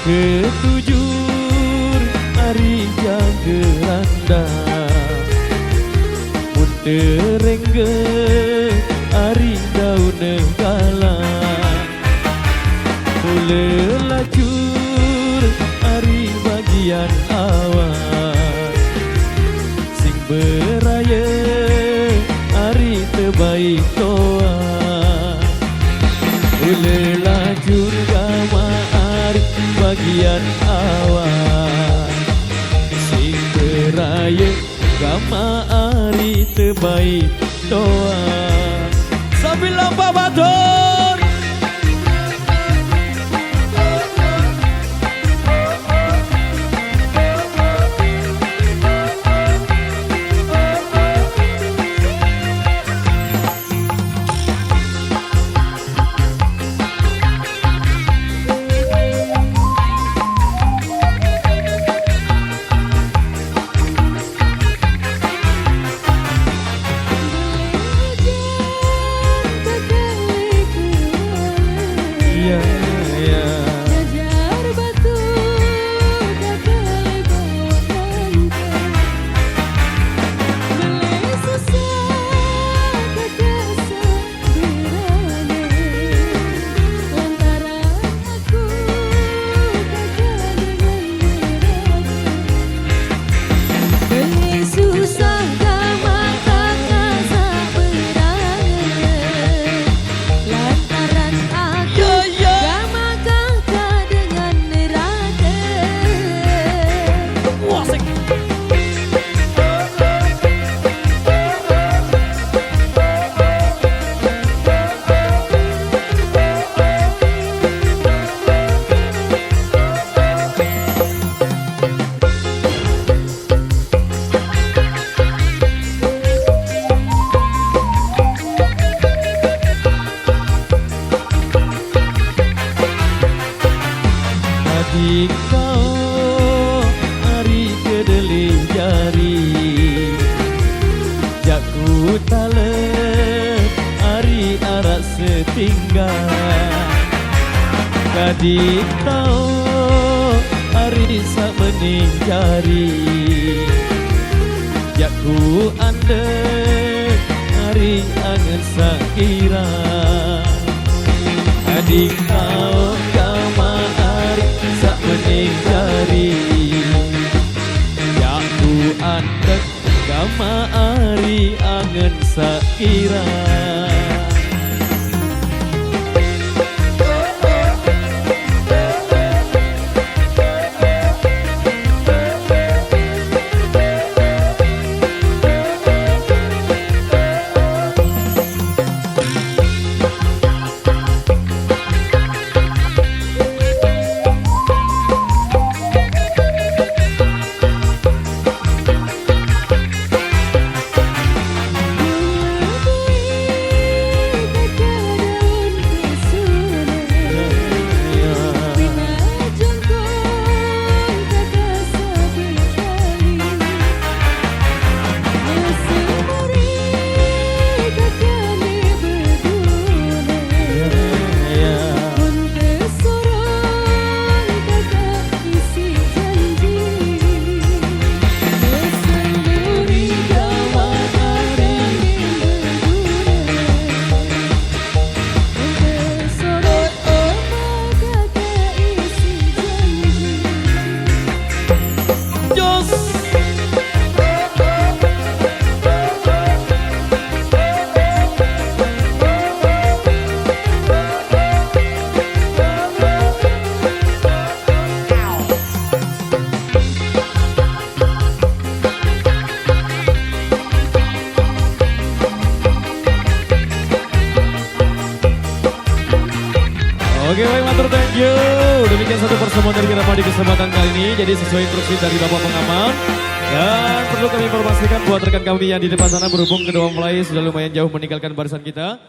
Ketujur ari jageranda Munterengge ari daun negala Mule lacur ari bagian awan Sing beraya ari terbaik toa Mule lacur gama ari bagian awan Sing beraya gama ari terbaik toa Sambil lomba batur Kau ari kedeli jari Jaku talep ari arak setinggal Kadik tau ari sak mening jari Jaku andek ari angen sak kira Adik tau kama ari sak mening jari Jaku andek kama ari angen sak kira Oke baik, matur thank you. Demikian satu pertemuan dari kita di kesempatan kali ini. Jadi sesuai instruksi dari Bapak Pengaman. Dan perlu kami informasikan buat rekan kami yang di depan sana berhubung kedua mempelai sudah lumayan jauh meninggalkan barisan kita.